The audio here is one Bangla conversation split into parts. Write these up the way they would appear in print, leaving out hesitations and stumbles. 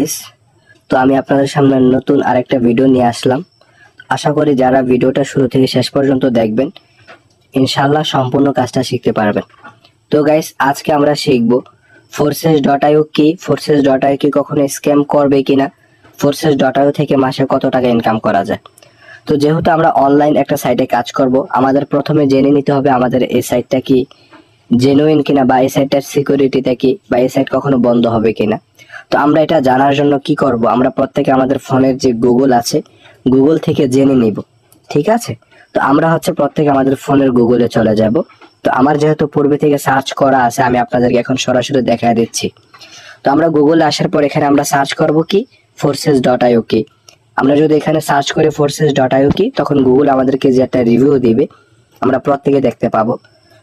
গাইস, তো আমি আপনাদের সামনে নতুন আরেকটা ভিডিও নিয়ে আসলাম। আশা করি যারা ভিডিওটা শুরু থেকে শেষ পর্যন্ত দেখবেন ইনশাআল্লাহ সম্পূর্ণ কাজটা শিখতে পারবেন। তো গাইস, আজকে আমরা শিখব Forces.io কি, Forces.io কি কখনো স্ক্যাম করবে কিনা, Forces.io থেকে মাসে কত টাকা ইনকাম করা যায়। তো যেহেতু আমরা অনলাইন একটা সাইটে কাজ করব, আমাদের প্রথমে জেনে নিতে হবে আমাদের এই সাইটটা কি জেনুইন কিনা, বা এই সাইটটার সিকিউরিটিটা কি, বা এই সাইট কখনো বন্ধ হবে কিনা। তো আমরা এটা জানার জন্য কি করব, আমরা প্রত্যেকে আমাদের ফোনের যে গুগল আছে গুগল থেকে জেনে নিব। ঠিক আছে, তো আমরা প্রত্যেকে আমাদের ফোনের গুগলে চলে যাব। তো আমার যেহেতু পূর্বে থেকে সার্চ করা আছে, আমি আপনাদেরকে এখন সরাসরি দেখায় দিচ্ছি। তো আমরা গুগলে আসার পর এখানে আমরা সার্চ করব কি Forces.io কি। আমরা যদি এখানে সার্চ করে Forces.io কি, তখন গুগল আমাদেরকে যে একটা রিভিউ দিবে আমরা প্রত্যেকে দেখতে পাবো।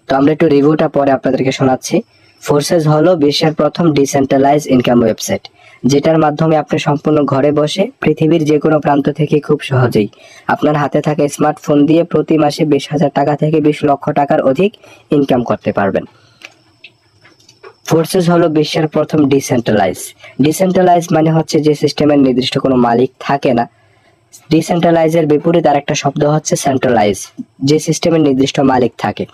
তো আমরা একটু রিভিউটা পরে আপনাদেরকে শোনাচ্ছি। ফোর্সেস হলো বিশ্বের প্রথম ডিসেন্ট্রালাইজ ইনকাম ওয়েবসাইট, যেটার মাধ্যমে আপনি সম্পূর্ণ ঘরে বসে পৃথিবীর যে কোনো প্রান্ত থেকে খুব সহজেই আপনার হাতে থাকা স্মার্টফোন দিয়ে প্রতি মাসে 20,000 টাকা থেকে 20 লক্ষ টাকার অধিক ইনকাম করতে পারবেন। ফোর্সেস হলো বিশ্বের প্রথম ডিসেন্ট্রালাইজ মানে হচ্ছে যে সিস্টেমের নির্দিষ্ট কোনো মালিক থাকে না। ডিসেন্ট্রালাইজের বিপরীত আরেকটা শব্দ হচ্ছে সেন্ট্রালাইজ, যে সিস্টেমের নির্দিষ্ট মালিক থাকে।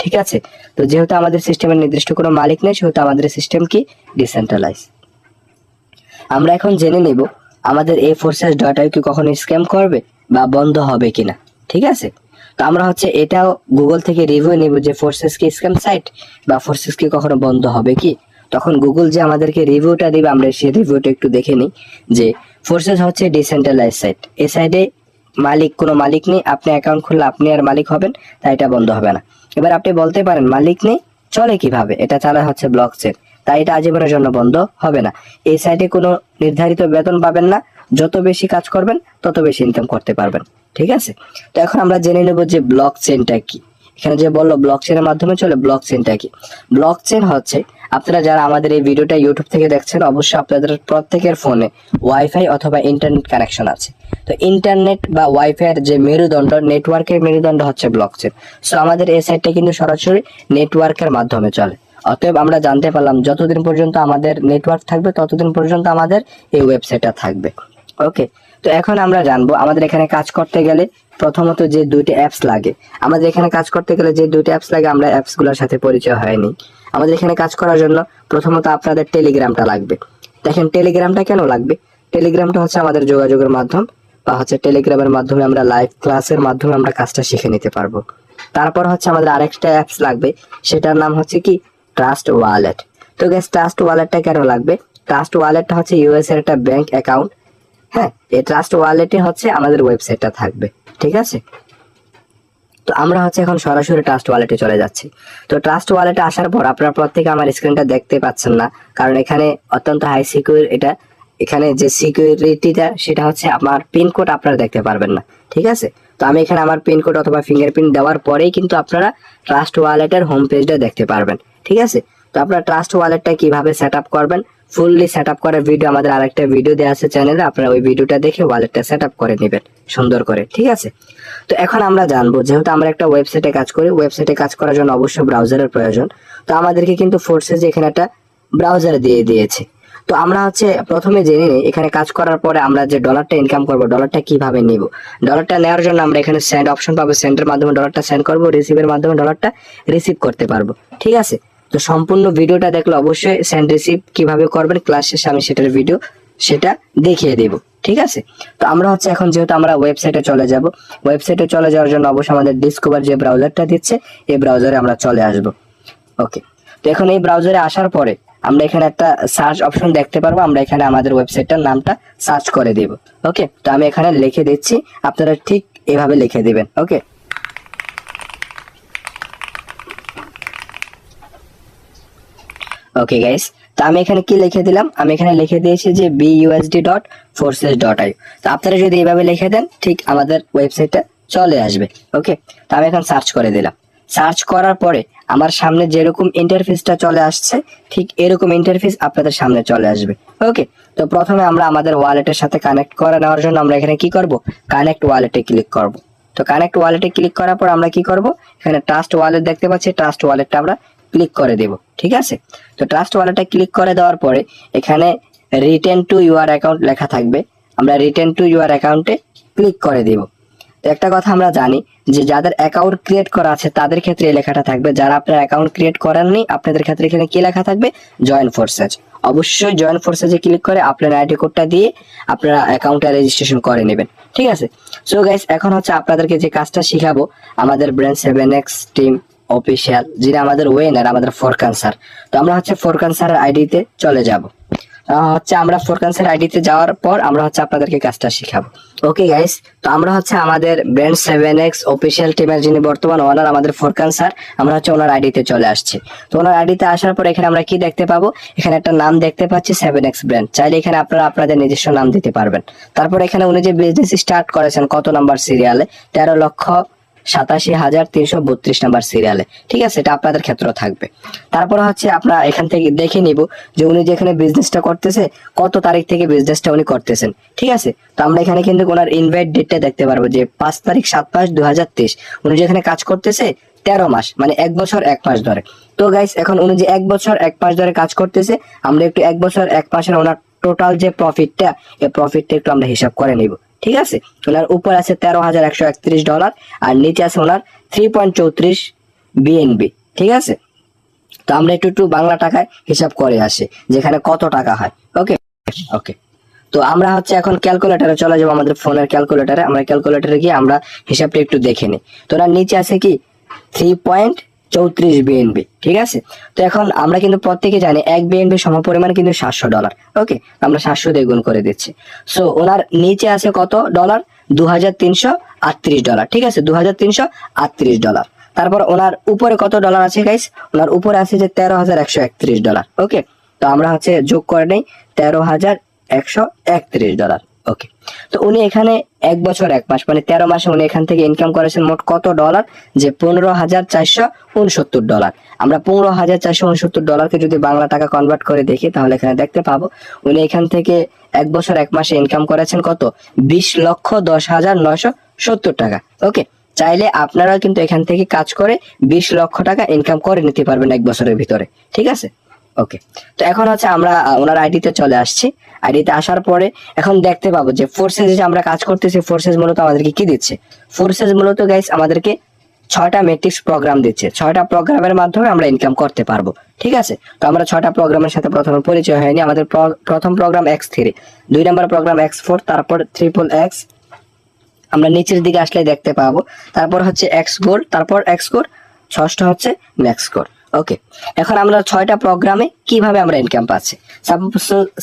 ঠিক আছে, তো যেহেতু আমাদের সিস্টেমের নির্দিষ্ট কোনো মালিক নেই, সেহেতু আমাদের সিস্টেম কি ডিসেন্ট্রালাইজ। আমরা এখন জেনে নেব আমাদের এই Forces.io কি কখনো স্ক্যাম করবে বা বন্ধ হবে কিনা। ঠিক আছে, তো আমরা এটাও গুগল থেকে রিভিউ নেব যে ফোর্সেস কি স্ক্যাম সাইট, বা ফোর্সেস কি কখনো বন্ধ হবে কি। তখন গুগল যে আমাদেরকে রিভিউটা দিবে, আমরা সেই রিভিউটা একটু দেখে নিই। যে ফোর্সেস হচ্ছে ডিসেন্ট্রালাইজ সাইট, এই সাইডে কোনো মালিক নেই, আপনি অ্যাকাউন্ট খুললে আপনি আর মালিক হবেন, তাই এটা বন্ধ হবে না। এবার আপনি বলতে পারেন মালিক নেই, চলে কিভাবে, এটা চালায় ব্লকচেন, তাই এটা আজীবনের জন্য বন্ধ হবে না। এই সাইটে কোনো নির্ধারিত বেতন পাবেন না, যত বেশি কাজ করবেন তত বেশি ইনকাম করতে পারবেন। ঠিক আছে, তো এখন আমরা জেনে নেব যে ব্লকচেনটা কি। এখানে যে বললো ব্লকচেনের মাধ্যমে চলে, ব্লকচেনটা কি। ব্লকচেন হচ্ছে, আপনারা যারা আমাদের এই ভিডিওটা ইউটিউব থেকে দেখছেন, অবশ্যই আপনাদের প্রত্যেকের ফোনে ওয়াইফাই অথবা ইন্টারনেট কানেকশন আছে। তো ইন্টারনেট বা ওয়াইফাই এর যে মেরুদণ্ড, নেটওয়ার্কের মেরুদণ্ড হচ্ছে ব্লকচেন। সো আমাদের এই সাইটটা কিন্তু সরাসরি নেটওয়ার্কের মাধ্যমে চলে। অতএব আমরা জানতে পারলাম যতদিন পর্যন্ত আমাদের নেটওয়ার্ক থাকবে ততদিন পর্যন্ত আমাদের এই ওয়েবসাইটটা থাকবে। ওকে, তো এখন আমরা জানবো আমাদের এখানে কাজ করতে গেলে প্রথমত যে দুইটি অ্যাপস লাগে। আমাদের এখানে কাজ করতে গেলে যে দুইটি অ্যাপস লাগে, আমরা অ্যাপসগুলোর সাথে পরিচয় হয়নি। আমাদের এখানে কাজ করার জন্য প্রথমত আপনাদের টেলিগ্রামটা লাগবে। দেখেন টেলিগ্রামটা কেন লাগবে, টেলিগ্রামটা হচ্ছে আমাদের যোগাযোগের মাধ্যম, বা টেলিগ্রামের মাধ্যমে আমরা লাইভ ক্লাসের মাধ্যমে আমরা কাজটা শিখে নিতে পারবো। তারপর আরেকটা অ্যাপস লাগবে, সেটার নাম কি ট্রাস্ট ওয়ালেট। তো গাইস, ট্রাস্ট ওয়ালেটটা কেন লাগবে, ট্রাস্ট ওয়ালেটটা ইউএস এর একটা ব্যাংক অ্যাকাউন্ট। হ্যাঁ, এই ট্রাস্ট ওয়ালেটে আমাদের ওয়েবসাইটটা থাকবে। ঠিক আছে, তো আমরা এখন সরাসরি ট্রাস্ট ওয়ালেটে চলে যাচ্ছি। তো ট্রাস্ট ওয়ালেটে আসার পর আপনারা প্রত্যেকে আমার স্ক্রিনটা দেখতে পাচ্ছেন না, কারণ এখানে অত্যন্ত হাই সিকিউর এটা। এখানে যে সিকিউরিটিটা সেটা আমার পিনকোড আপনারা দেখতে পারবেন না। ঠিক আছে, তো আমি এখানে আমার পিনকোড অথবা ফিঙ্গারপ্রিন্ট দেওয়ার পরেই কিন্তু আপনারা ট্রাস্ট ওয়ালেটের হোম পেজটা দেখতে পারবেন। ঠিক আছে, তো আপনারা ট্রাস্ট ওয়ালেটটা কিভাবে সেট আপ করবেন, ফুললি সেট আপ করার ভিডিও আমাদের আরেকটা ভিডিও দেওয়া আছে চ্যানেলে, আপনারা ওই ভিডিওটা দেখে ওয়ালেটটা সেট আপ করে নেবেন সুন্দর করে। ঠিক আছে, তো এখন আমরা জানবো, যেহেতু আমরা একটা ওয়েবসাইটে কাজ করি, ওয়েবসাইটে কাজ করার জন্য অবশ্যই ব্রাউজারের প্রয়োজন। তো আমাদেরকে কিন্তু ফোর্সেস এখানে একটা ব্রাউজার দিয়ে দিয়েছে। তো আমরা প্রথমে জেনে নিই, এখানে কাজ করার পরে আমরা যে ডলারটা ইনকাম করবো, ডলারটা কিভাবে নিব। ডলারটা নেওয়ার জন্য আমরা এখানে সেন্ড অপশন পাবো, সেন্ডের মাধ্যমে ডলারটা সেন্ড করবো, রিসিভের মাধ্যমে ডলারটা রিসিভ করতে পারবো। ঠিক আছে, তো সম্পূর্ণ ভিডিওটা দেখলে অবশ্যই সেন্ড রিসিভ কিভাবে করবেন ক্লাস শেষে আমি সেটার ভিডিও দেখিয়ে দেব। ঠিক আছে, তো আমরা এখন যেহেতু আমরা ওয়েবসাইটে চলে যাব, ওয়েবসাইটে চলে যাওয়ার জন্য অবশ্যই আমাদের ডিসকভার যে ব্রাউজারটা দিচ্ছে এই ব্রাউজারে আমরা চলে আসব। ওকে, তো এখন এই ব্রাউজারে আসার পরে আমরা এখানে একটা সার্চ অপশন দেখতে পারবো, আমরা এখানে আমাদের ওয়েবসাইটটার নামটা সার্চ করে দিব। ওকে, তো আমি এখানে লিখে দিচ্ছি, আপনারা ঠিক এভাবে লিখে দিবেন। ওকে, ওকে গাইস, তো আমি এখানে কি লিখে দিলাম, আমি এখানে লিখে দিয়েছি যে busd.forces.io। তো আপনারা যদি এইভাবে লিখে দেন ঠিক আমাদের ওয়েবসাইটটা চলে আসবে। ওকে, তো আমি এখন সার্চ করে দিলাম। সার্চ করার পরে আমার সামনে যেরকম ইন্টারফেসটা চলে আসছে, ঠিক এরকম ইন্টারফেস আপনাদের সামনে চলে আসবে। ওকে, তো প্রথমে আমরা আমাদের ওয়ালেটের সাথে কানেক্ট করে নেওয়ার জন্য আমরা এখানে কি করব, কানেক্ট ওয়ালেটে ক্লিক করব। তো কানেক্ট ওয়ালেটে ক্লিক করার পর আমরা কি করব, এখানে ট্রাস্ট ওয়ালেট দেখতে পাচ্ছি, ট্রাস্ট ওয়ালেটটা আমরা ক্লিক করে দেব। ঠিক আছে, তো ট্রাস্ট ওয়ালেটে ক্লিক করে দেওয়ার পরে এখানে রিটার্ন টু ইউর অ্যাকাউন্ট লেখা থাকবে, আমরা রিটার্ন টু ইউর অ্যাকাউন্টে ক্লিক করে দিব। তো একটা কথা আমরা জানি যে যাদের অ্যাকাউন্ট ক্রিয়েট করা আছে তাদের ক্ষেত্রে এই লেখাটা থাকবে, যারা আপনার অ্যাকাউন্ট ক্রিয়েট করেননি আপনাদের ক্ষেত্রে এখানে কি লেখা থাকবে, জয়েন ফোর্সেস। অবশ্যই জয়েন ফোর্সেসে ক্লিক করে আপনার আইডি কোডটা দিয়ে আপনারা অ্যাকাউন্টটা রেজিস্ট্রেশন করে নেবেন, ঠিক আছে। সো গাইস, এখন হচ্ছে আপনাদেরকে যে কাজটা শিখাবো আমাদের ব্র্যান্ড 7x টিম অফিসিয়াল, যিনি আমাদের ওয়েনার, আমাদের ফোরকান স্যার। তো আমরা হচ্ছে ফোরকান স্যারের আইডিতে চলে যাব। হচ্ছে আমরা ফোরকান স্যার আইডিতে যাওয়ার পর আমরা হচ্ছে আপনাদেরকে কাজটা শিখাবো। ওকে গাইস, তো আমরা হচ্ছে আমাদের ব্র্যান্ড 7x অফিসিয়াল টিমের যিনি বর্তমান ওনার আমাদের ফোরকান স্যার, আমরা হচ্ছে ওনার আইডিতে চলে আসছি। তো ওনার আইডিতে আসার পর এখানে আমরা কি দেখতে পাবো, এখানে একটা নাম দেখতে পাচ্ছি 7x ব্র্যান্ড। চাইলে এখানে আপনারা আপনাদের নিজস্ব নাম দিতে পারবেন। তারপর এখানে উনি যে বিজনেস স্টার্ট করেছেন কত নাম্বার সিরিয়ালে, 13,87,332 নাম্বার সিরিয়ালে, ঠিক আছে, এটা আপনাদের ক্ষেত্রেও থাকবে। তারপর হচ্ছে আমরা এখান থেকে দেখে নিব যে উনি যেখানে বিজনেসটা করতেছে কত তারিখ থেকে বিজনেসটা উনি করতেছেন, ঠিক আছে। তো আমরা এখানে কিন্তু ওনার ইনভাইট ডেটটা দেখতে পারবো যে 5 তারিখ 7 মাস 2023 উনি যেখানে কাজ করতেছে 13 মাস, মানে 1 বছর 1 মাস ধরে। তো গাইস, এখন উনি যে 1 বছর 1 মাস ধরে কাজ করতেছে, আমরা একটু 1 বছর 1 মাসের ওনার টোটাল যে প্রফিটটা, এই প্রফিটটা একটু আমরা হিসাব করে নিব, ঠিক আছে। ওনার উপর আছে $13,131 আর নিচে আছে ওনার 3.34 বিএনবি, ঠিক আছে। তো আমরা একটু বাংলা টাকায় হিসাব করে আসি যেখানে কত টাকা হয়। ওকে ওকে, তো আমরা হচ্ছে এখন ক্যালকুলেটরে চলে যাবো, আমাদের ফোনের ক্যালকুলেটরে। আমরা ক্যালকুলেটরে গিয়ে আমরা হিসাবটা একটু দেখে নিই। তো ওনার নিচে আছে কি 3.34 বিএনবি, ঠিক আছে। তো এখন আমরা কিন্তু প্রত্যেকে জানি 1 বিএনবি সমপরিমাণ কিন্তু $700। ওকে, আমরা 700 দিয়ে গুণ করে দিচ্ছি। সো ওনার নিচে আছে কত ডলার, $2,338, ঠিক আছে, $2,338। তারপর ওনার উপরে কত ডলার আছে গাইস, ওনার উপরে আছে যে $13,131। ওকে, তো আমরা হচ্ছে যোগ করে নেই $13,131। ওকে, তো উনি এখানে 1 বছর 1 মাস মানে 13 মাসে উনি এখান থেকে ইনকাম করেছেন মোট কত ডলার, যে $15,469। আমরা $15,469 যদি বাংলা টাকা কনভার্ট করে দেখি তাহলে এখানে দেখতে পাবো উনি এখান থেকে 1 বছর 1 মাসে ইনকাম করেছেন কত, 20,10,970 টাকা। ওকে, চাইলে আপনারা কিন্তু এখান থেকে কাজ করে 20 লক্ষ টাকা ইনকাম করে নিতে পারবেন 1 বছরের ভিতরে, ঠিক আছে। ওকে, তো এখন হচ্ছে আমরা ওনার আইডিতে চলে আসছি। আইডিতে আসার পরে এখন দেখতে পাবো যে ফোর্সেস যে আমরা কাজ করতেছি, ফোর্সেস মূলত আমাদেরকে কি দিচ্ছে, ফোর্সেস মূলত গাইস আমাদেরকে 6টা মেট্রিক্স প্রোগ্রাম দিচ্ছে। 6টা প্রোগ্রামের মাধ্যমে আমরা ইনকাম করতে পারবো, ঠিক আছে। তো আমরা 6টা প্রোগ্রামের সাথে প্রথমে পরিচয় হয়নি। আমাদের প্রথম প্রোগ্রাম X3, 2 নম্বর প্রোগ্রাম X4, তারপর ট্রিপল এক্স, আমরা নিচের দিকে আসলে দেখতে পাবো। তারপর হচ্ছে এক্স কোর, তারপর এক্স কোর, 6টা হচ্ছে ম্যাক্স কোর। ওকে, এখন আমরা 6টা প্রোগ্রামে কিভাবে আমরা ইনকাম পাচ্ছি।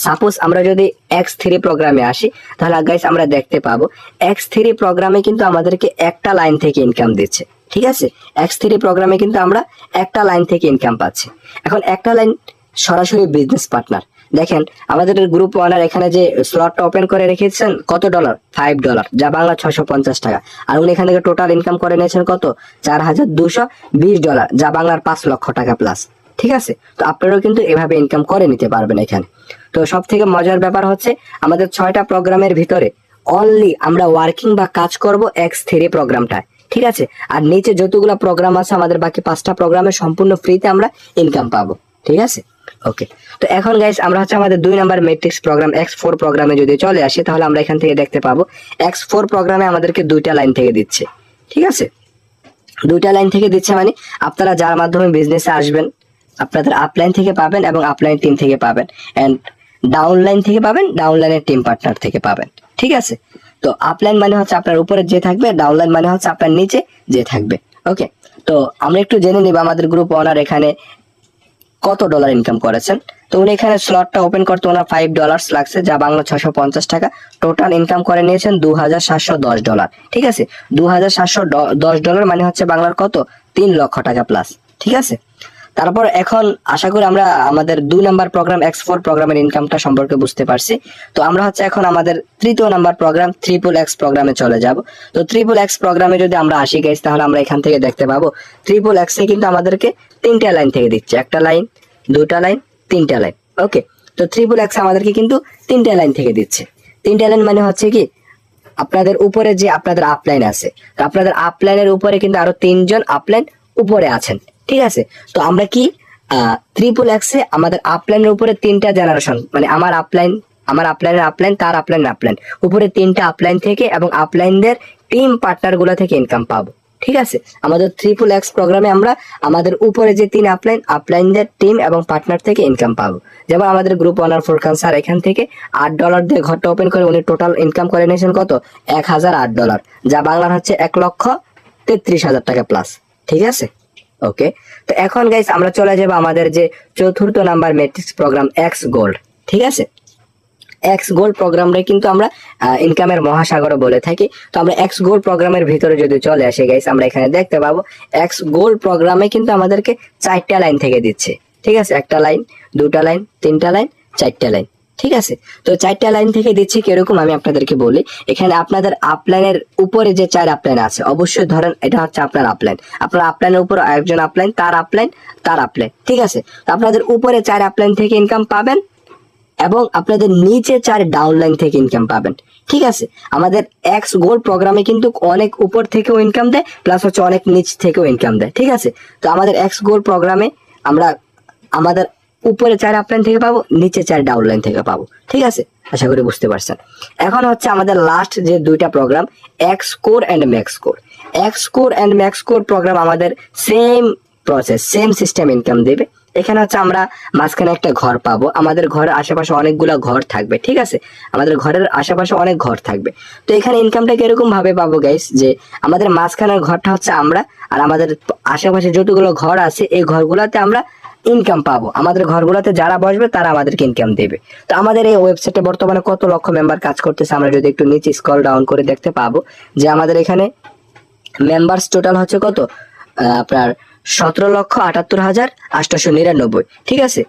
সাপোজ আমরা যদি X3 প্রোগ্রামে আসি তাহলে গাইস আমরা দেখতে পাবো X3 প্রোগ্রামে কিন্তু আমাদেরকে একটা লাইন থেকে ইনকাম দিচ্ছে, ঠিক আছে। X3 প্রোগ্রামে কিন্তু আমরা একটা লাইন থেকে ইনকাম পাচ্ছি। এখন একটা লাইন সরাসরি বিজনেস পার্টনার, দেখেন আমাদের গ্রুপ ওয়ানার এখানে যে স্লটটা ওপেন করে রেখেছেন কত ডলার, $5, যা বাংলা 650 টাকা। আর উনি এখান থেকে টোটাল ইনকাম করে নিয়েছেন কত, $4,220, যা বাংলার 5 লক্ষ টাকা প্লাস, ঠিক আছে। তো আপনারাও কিন্তু এভাবে ইনকাম করে নিতে পারবেন এখানে। তো সব থেকে মজার ব্যাপার হচ্ছে আমাদের 6টা প্রোগ্রামের ভিতরে অনলি আমরা ওয়ার্কিং বা কাজ করব X3 প্রোগ্রামটায়, ঠিক আছে। আর নিচে যতগুলো প্রোগ্রাম আছে আমাদের বাকি 5টা প্রোগ্রামে সম্পূর্ণ ফ্রিতে আমরা ইনকাম পাবো, ঠিক আছে। ওকে, তো এখন গাইস আমরা হচ্ছে আমাদের 2 নাম্বার ম্যাট্রিক্স প্রোগ্রাম X4 প্রোগ্রামে যদি চলে আসি তাহলে আমরা এখান থেকে দেখতে পাবো X4 প্রোগ্রামে আমাদেরকে 2টা লাইন থেকে দিচ্ছে, ঠিক আছে। 2টা লাইন থেকে দিচ্ছে মানে আপনারা যার মাধ্যমে বিজনেসে আসবেন আপনাদের আপলাইন থেকে পাবেন এবং আপলাইন টিম থেকে পাবেন, এন্ড ডাউনলাইন থেকে পাবেন, ডাউনলাইনের টিম পার্টনার থেকে পাবেন, ঠিক আছে। তো আপলাইন মানে হচ্ছে আপনার উপরে যে থাকবে, ডাউনলাইন মানে হচ্ছে আপনার নিচে যে থাকবে। ওকে, তো আমরা একটু জেনে নিব আমাদের গ্রুপ ওনার এখানে কত ডলার ইনকাম করেছেন। তো উনি এখানে স্লটটা ওপেন করতে ওনার $5 লাগছে, যা বাংলা 650 টাকা। টোটাল ইনকাম করে নিয়েছেন $2,710, ঠিক আছে। $2,710 মানে হচ্ছে বাংলার কত, 3 লক্ষ টাকা প্লাস, ঠিক আছে। তারপর এখন আশা করি আমরা আমাদের 2 নাম্বার প্রোগ্রাম X4 প্রোগ্রামের ইনকামটা সম্পর্কে বুঝতে পারছি। তো আমরা হচ্ছে এখন আমাদের 3য় নাম্বার প্রোগ্রাম ট্রিপল এক্স প্রোগ্রামে চলে যাব। তো ট্রিপল এক্স প্রোগ্রামে যদি আমরা আসি গাইস তাহলে আমরা এখান থেকে দেখতে পাবো ট্রিপল এক্স এ কিন্তু আমাদেরকে 3টা লাইন থেকে দিচ্ছে, একটা লাইন, 2টা লাইন, 3টা লাইন। ওকে, তো ট্রিপল এক্স আমাদেরকে কিন্তু 3টা লাইন থেকে দিচ্ছে। 3টা লাইন মানে হচ্ছে কি আপনাদের উপরে যে আপনাদের আপলাইন আছে, তো আপনাদের আপলাইনের উপরে কিন্তু আরো 3জন আপলাইন উপরে আছেন, ঠিক আছে। তো আমরা কি ট্রিপল এক্সে আমাদের আপলাইনের উপরে 3টা জেনারেশন, মানে আমার আপলাইনের আপলাইন, তার আপলাইন উপরে 3টা আপলাইন থেকে এবং আপলাইনদের টিম পার্টনার গুলা থেকে ইনকাম পাবো। ঠিক আছে, আমাদের ট্রিপল এক্স প্রোগ্রামে আমরা আমাদের উপরে যে 3 আপলাইনদের টিম এবং পার্টনার থেকে ইনকাম পাবো। যেমন আমাদের গ্রুপ ওনার ফুরকান স্যার এখান থেকে $8 দিয়ে ঘরটা ওপেন করে উনি টোটাল ইনকাম করে নিয়েছেন কত, $1008, যা বাংলার হচ্ছে 1,33,000 টাকা প্লাস। ঠিক আছে, ওকে। তো এখন গাইস আমরা চলে যাব আমাদের যে 4র্থ number matrix programme x gold. ঠিক আছে, এক্স গোল্ড প্রোগ্রামটা কিন্তু আমরা ইনকামের মহাসাগর বলে থাকি। তো আমরা এক্স গোল্ড প্রোগ্রামের ভিতরে যদি চলে আসি গাইস, আমরা এখানে দেখতে পাবো এক্স গোল্ড প্রোগ্রামে কিন্তু আমাদেরকে 4টা লাইন থেকে দিচ্ছে। ঠিক আছে, 1টা লাইন, 2টা লাইন, 3টা লাইন, 4টা লাইন। ঠিক আছে, তো 4টা লাইন থেকে দিচ্ছে কিরকম আমি আপনাদেরকে বলি। এখানে আপনাদের আপলাইনের উপরে যে 4 আপলাইন আছে, অবশ্যই ধরেন এটা হচ্ছে আপনার আপলাইন, আপনার আপলাইনের উপর একজন আপলাইন, তার আপলাইন, তার আপলাইন। ঠিক আছে, তো আপনাদের উপরে 4 আপলাইন থেকে ইনকাম পাবেন এবং আপনাদের নিচে 4 ডাউনলাইন থেকে ইনকাম পাবেন। ঠিক আছে, আমাদের এক্স গোল্ড প্রোগ্রামে কিন্তু অনেক উপর থেকেও ইনকাম দেয়, প্লাস হচ্ছে অনেক নিচ থেকেও ইনকাম দেয়। ঠিক আছে, তো আমাদের এক্স গোল্ড প্রোগ্রামে আমরা আমাদের উপরে 4 আপলাইন থেকে পাবো, নিচে 4 ডাউনলাইন থেকে পাবো। ঠিক আছে, আশা করি বুঝতে পারছেন। এখন হচ্ছে আমাদের লাস্ট যে 2টা programme, x core and max core. X core and max core programme আমাদের same process, same system income দেবে। এখানে হচ্ছে আমরা মাঝখানে একটা ঘর পাবো, আমাদের ঘরের আশেপাশে অনেকগুলো ঘর থাকবে। ঠিক আছে, আমাদের ঘরের আশেপাশে অনেক ঘর থাকবে। তো এখানে ইনকামটা কিরকম ভাবে পাবো গাইস, যে আমাদের মাঝখানের ঘরটা হচ্ছে আমরা, আর আমাদের আশেপাশে যতগুলো ঘর আছে এই ঘরগুলোতে আমরা ইনকাম পাবো। আমাদের ঘরগুলোতে যারা বসবে তারা আমাদেরকে ইনকাম দেবে। তো আমাদের এই ওয়েবসাইটে বর্তমানে কত লক্ষ মেম্বার কাজ করতেছে, আমরা যদি একটু নিচে স্ক্রল ডাউন করে দেখতে পাবো যে আমাদের এখানে মেম্বার্স টোটাল হচ্ছে কত, আপনার 17,78,899। ঠিক আছে,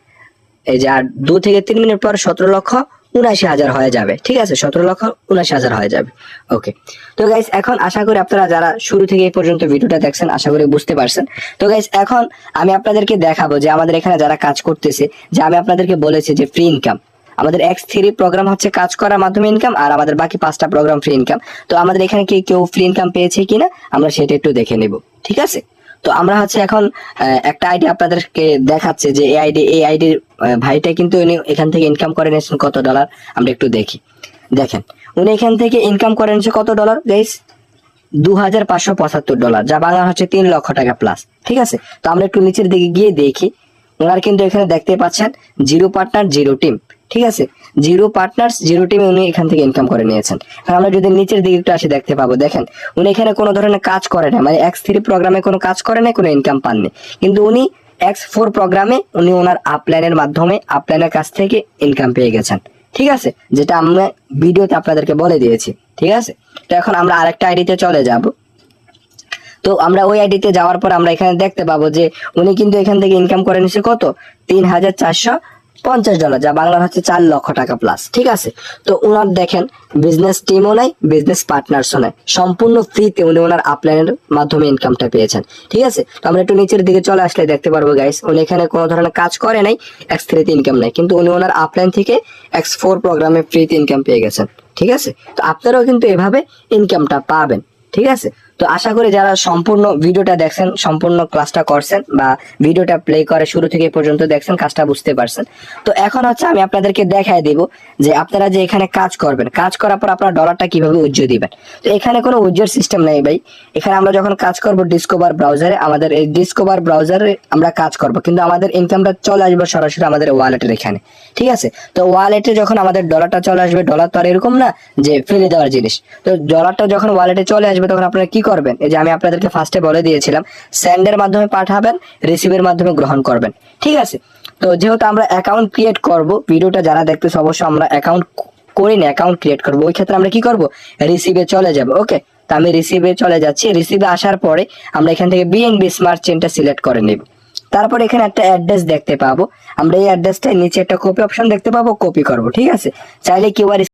এই যে আর 2 থেকে 3 মিনিট পর 17,79,000 হয়ে যাবে। ঠিক আছে, 17,79,000 হয়ে যাবে। ওকে, তো গাইস এখন আশা করি আপনারা যারা শুরু থেকে এই পর্যন্ত ভিডিওটা দেখছেন আশা করি বুঝতে পারছেন। তো গাইস এখন আমি আপনাদেরকে দেখাবো যে আমাদের এখানে যারা কাজ করতেছে, যে আমি আপনাদেরকে বলেছি যে ফ্রি ইনকাম, আমাদের X3 প্রোগ্রাম হচ্ছে কাজ করার মাধ্যমে ইনকাম, আর আমাদের বাকি 5টা প্রোগ্রাম ফ্রি ইনকাম। তো আমাদের এখানে কি কেউ ফ্রি ইনকাম পেয়েছে কিনা আমরা সেটা একটু দেখে নেব। ঠিক আছে, তো আমরা হচ্ছে এখন একটা আইডি আপনাদেরকে দেখাচ্ছে যে এই আইডির ভাইটা কিন্তু উনি এখান থেকে ইনকাম করে নিয়েছেন কত $। আমরা একটু দেখি। দেখেন উনি এখান থেকে ইনকাম করে নিয়েছে কত $, গাইস, $2,575, যা বাংলা হচ্ছে 3 লক্ষ টাকা প্লাস। ঠিক আছে, তো আমরা একটু নিচের দিকে গিয়ে দেখি, ওনার কিন্তু এখানে দেখতে পাচ্ছেন 0 পার্টনার 0 টিম। ঠিক আছে, 0 পার্টনার্স 0 টিমে উনি এখান থেকে ইনকাম করে নিয়েছেন। আর আমরা যদি নিচের দিকে একটু আসি দেখতে পাবো, দেখেন উনি এখানে কোনো ধরনের কাজ করে না, মানে X3 প্রোগ্রামে কোনো কাজ করে না, কোনো ইনকাম পাননি, কিন্তু উনি X4 প্রোগ্রামে উনি ওনার আপলাইনের মাধ্যমে আপলাইনের কাছ থেকে ইনকাম পেয়ে গেছেন। ঠিক আছে, যেটা আমরা ভিডিওতে আপনাদেরকে বলে দিয়েছি। ঠিক আছে, তো এখন আমরা আরেকটা আইডিতে চলে যাব। তো আমরা ওই আইডিতে যাওয়ার পর আমরা এখানে দেখতে পাবো যে উনি কিন্তু এখান থেকে ইনকাম করে নিছে কত, $3,450, যা বাংলা হচ্ছে 4 লক্ষ টাকা প্লাস। ঠিক আছে, তো ওনার দেখেন বিজনেস টিমও নাই, বিজনেস পার্টনার্সও নাই, সম্পূর্ণ ফ্রিতে উনি ওনার আপলাইনের মাধ্যমে ইনকামটা পেয়েছেন। ঠিক আছে, তো আমরা একটু নিচের দিকে চলে আসলে দেখতে পারবো গাইস উনি এখানে কোনো ধরনের কাজ করে নাই, X3 তে ইনকাম নাই, কিন্তু উনি ওনার আপলাইন থেকে X4 প্রোগ্রামে ফ্রিতে ইনকাম পেয়ে গেছেন। ঠিক আছে, তো আপনারাও কিন্তু এভাবে ইনকামটা পাবেন। ঠিক আছে, তো আশা করি যারা সম্পূর্ণ ভিডিওটা দেখছেন, সম্পূর্ণ ক্লাসটা করছেন বা ভিডিওটা প্লে করে শুরু থেকে পর্যন্ত দেখছেন, কাজটা বুঝতে পারছেন। তো এখন হচ্ছে আমি আপনাদেরকে দেখাই দেব যে আপনারা যে এখানে কাজ করবেন, কাজ করার পর আপনার $টা কিভাবে উজ্জ্বল দিবেন। তো এখানে কোনো উজ্জ্বল সিস্টেম নেই ভাই। এখানে আমরা যখন কাজ করব ডিসকভার ব্রাউজারে, আমাদের এই ডিসকভার ব্রাউজারে আমরা কাজ করব, কিন্তু আমাদের ইনকামটা চলে আসবে সরাসরি আমাদের ওয়ালেটের এখানে। ঠিক আছে, তো ওয়ালেটে যখন আমাদের $টা চলে আসবে, $, তো আর এরকম না যে ফেলে দেওয়ার জিনিস। তো $টা যখন ওয়ালেটে চলে আসবে তখন আপনারা কি করবেন, এই যে আমি আপনাদেরকে ফার্স্টে বলে দিয়েছিলাম, সেন্ডের মাধ্যমে পাঠাবেন, রিসিভের মাধ্যমে গ্রহণ করবেন। ঠিক আছে, তো যেহেতু আমরা অ্যাকাউন্ট ক্রিয়েট করব, ভিডিওটা যারা দেখতেছে অবশ্যই আমরা অ্যাকাউন্ট করি না, অ্যাকাউন্ট ক্রিয়েট করব, ওই ক্ষেত্রে আমরা কি করব, রিসিভে চলে যাব। ওকে, তো আমি রিসিভে চলে যাচ্ছি। রিসিভে আসার পরে আমরা এখান থেকে বিএনবি স্মার্ট চেইনটা সিলেক্ট করে নেব। তারপর এখানে একটা অ্যাড্রেস দেখতে পাবো, আমরা এই অ্যাড্রেসটা নিচে একটা কপি অপশন দেখতে পাবো, কপি করব। ঠিক আছে, চাইলে কেউ আর